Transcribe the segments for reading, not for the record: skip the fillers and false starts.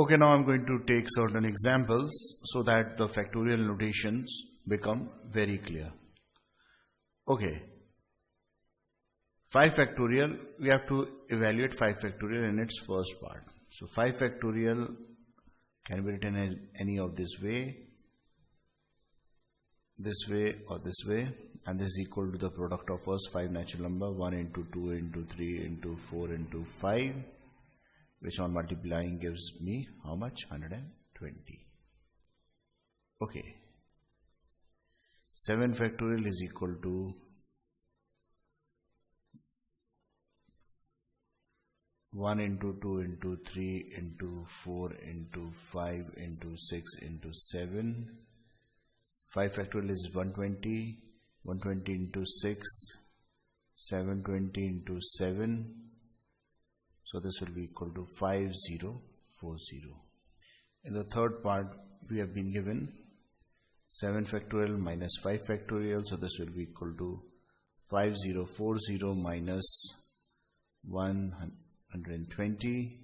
Okay, now I'm going to take certain examples so that the factorial notations become very clear. Okay, 5 factorial, we have to evaluate 5 factorial in its first part. So 5 factorial can be written in any of this way or this way, and this is equal to the product of first 5 natural number, 1 into 2 into 3 into 4 into 5, which on multiplying gives me how much? 120. Okay, 7 factorial is equal to 1 into 2 into 3 into 4 into 5 into 6 into 7. 5 factorial is 120. 120 into 6, 720 into 7. So this will be equal to 5040. In the third part, we have been given 7 factorial minus 5 factorial. So this will be equal to 5040 minus 120.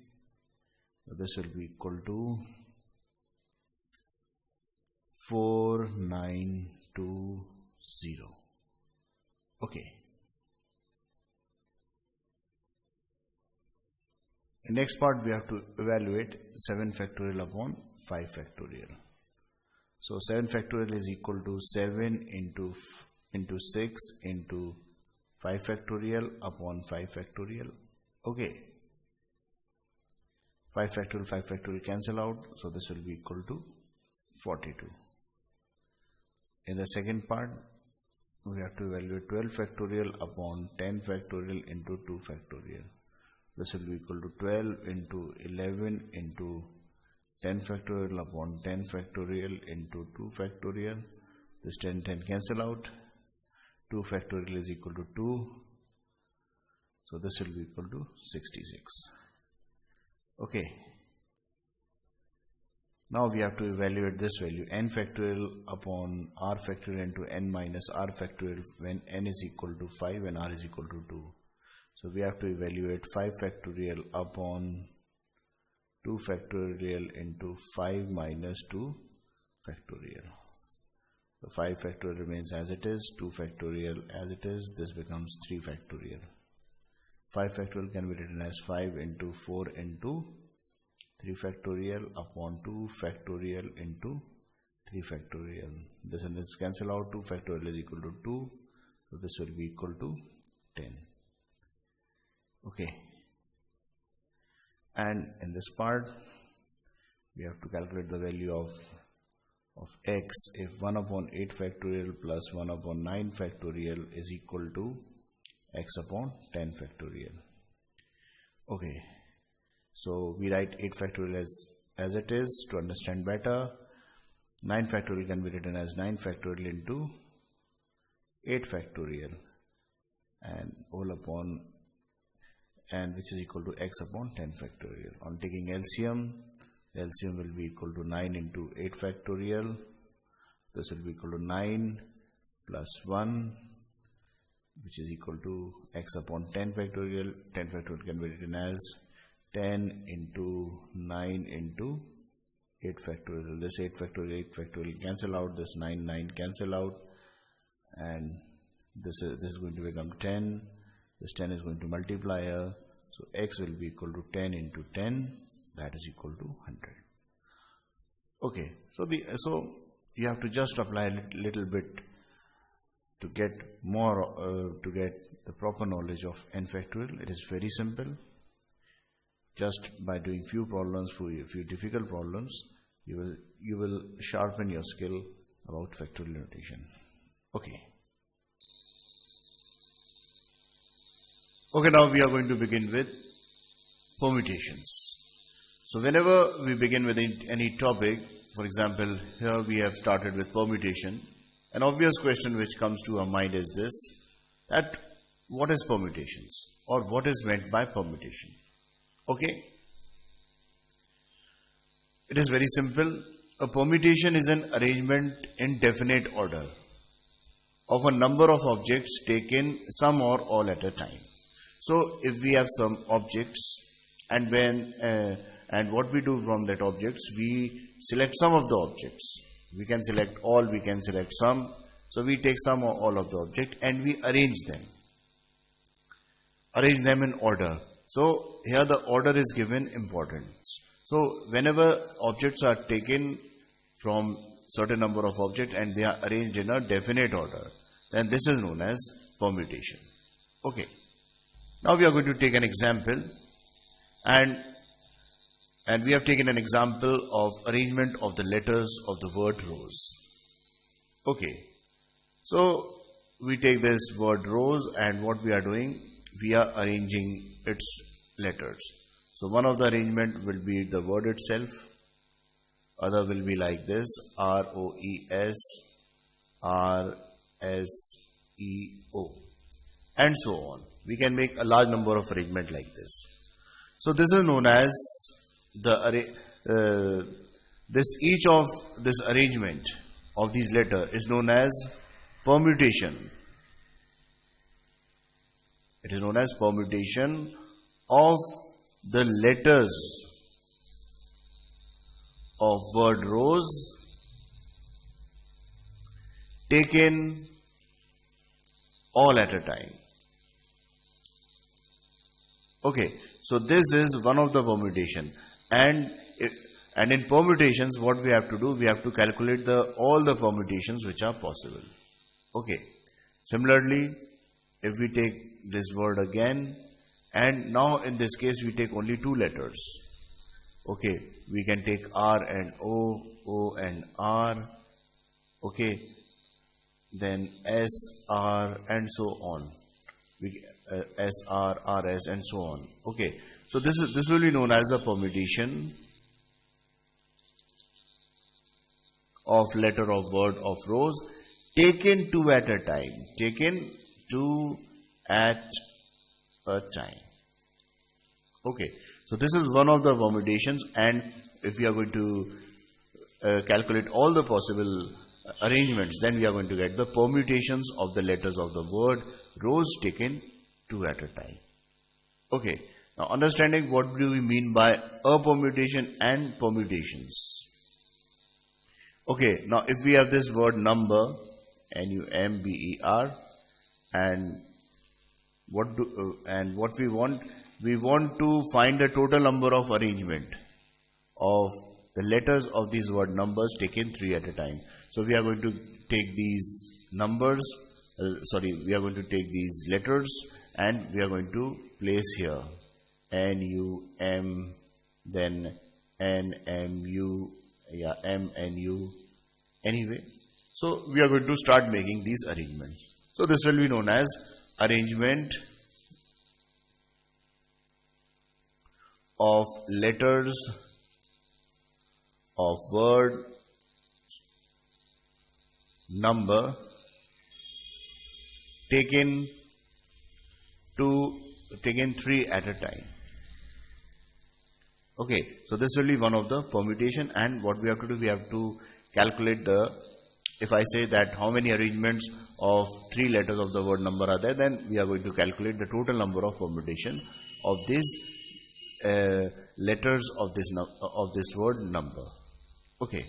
So this will be equal to 4920. Okay. In next part, we have to evaluate 7 factorial upon 5 factorial. So 7 factorial is equal to 7 into 6 into 5 factorial upon 5 factorial. Okay. 5 factorial cancel out. So this will be equal to 42. In the second part, we have to evaluate 12 factorial upon 10 factorial into 2 factorial. This will be equal to 12 into 11 into 10 factorial upon 10 factorial into 2 factorial. This 10 cancel out. 2 factorial is equal to 2. So this will be equal to 66. Okay. Now we have to evaluate this value, n factorial upon r factorial into n minus r factorial when n is equal to 5 and r is equal to 2. So we have to evaluate 5 factorial upon 2 factorial into 5 minus 2 factorial. So 5 factorial remains as it is, 2 factorial as it is, this becomes 3 factorial. 5 factorial can be written as 5 into 4 into 3 factorial upon 2 factorial into 3 factorial. This and this cancel out, 2 factorial is equal to 2, so this will be equal to 10. Okay, and in this part we have to calculate the value of x if 1 upon 8 factorial plus 1 upon 9 factorial is equal to x upon 10 factorial. Okay, so we write 8 factorial as it is to understand better. 9 factorial can be written as 9 factorial into 8 factorial and whole upon, and which is equal to x upon 10 factorial. On taking LCM, the LCM will be equal to 9 into 8 factorial. This will be equal to 9 plus 1, which is equal to x upon 10 factorial. 10 factorial can be written as 10 into 9 into 8 factorial. This 8 factorial cancel out, this 9 cancel out, and this is going to become 10. This 10 is going to multiply here, so x will be equal to 10 into 10, that is equal to 100. Okay, so you have to just apply a little bit to get the proper knowledge of n factorial. It is very simple. Just by doing few problems, few difficult problems, you will sharpen your skill about factorial notation. Okay. Okay, now we are going to begin with permutations. So whenever we begin with any topic, for example, here we have started with permutation. An obvious question which comes to our mind is this, that what is permutations or what is meant by permutation? Okay. It is very simple. A permutation is an arrangement in definite order of a number of objects taken some or all at a time. So if we have some objects and when and what we do from that objects, we select some of the objects. We can select all, we can select some. So we take some or all of the object and we arrange them in order. So here the order is given importance. So whenever objects are taken from certain number of objects and they are arranged in a definite order, then this is known as permutation. Okay. Now we are going to take an example, and we have taken an example of arrangement of the letters of the word rose. Okay. So we take this word rose, and what we are doing, we are arranging its letters. So one of the arrangement will be the word itself, other will be like this, R-O-E-S, R-S-E-O, and so on. We can make a large number of arrangement like this. So this is known as each of this arrangement of these letters is known as permutation. It is known as permutation of the letters of word rose taken all at a time. Okay, so this is one of the permutation, and in permutations what we have to do, we have to calculate all the permutations which are possible. Okay, similarly, if we take this word again, and now in this case we take only two letters. Okay, we can take R and O, O and R, okay, then S, R, and so on. S, R, R, S, and so on. Okay, so this will be known as the permutation of letter of word of rose taken two at a time. Taken two at a time. Okay, so this is one of the permutations, and if we are going to calculate all the possible arrangements, then we are going to get the permutations of the letters of the word rose taken two at a time. Okay, now understanding what do we mean by a permutation and permutations. Okay, now if we have this word number, N-U-M-B-E-R, and what we want to find the total number of arrangement of the letters of these word numbers taken three at a time. So we are going to take these numbers, we are going to take these letters and we are going to place here N-U-M, then N-M-U, yeah, M-N-U, anyway. So we are going to start making these arrangements. So this will be known as arrangement of letters of word number taken three at a time. Okay, so this will be one of the permutation, and what we have to do, we have to calculate if I say that how many arrangements of three letters of the word number are there, then we are going to calculate the total number of permutation of these letters of this word number. Okay.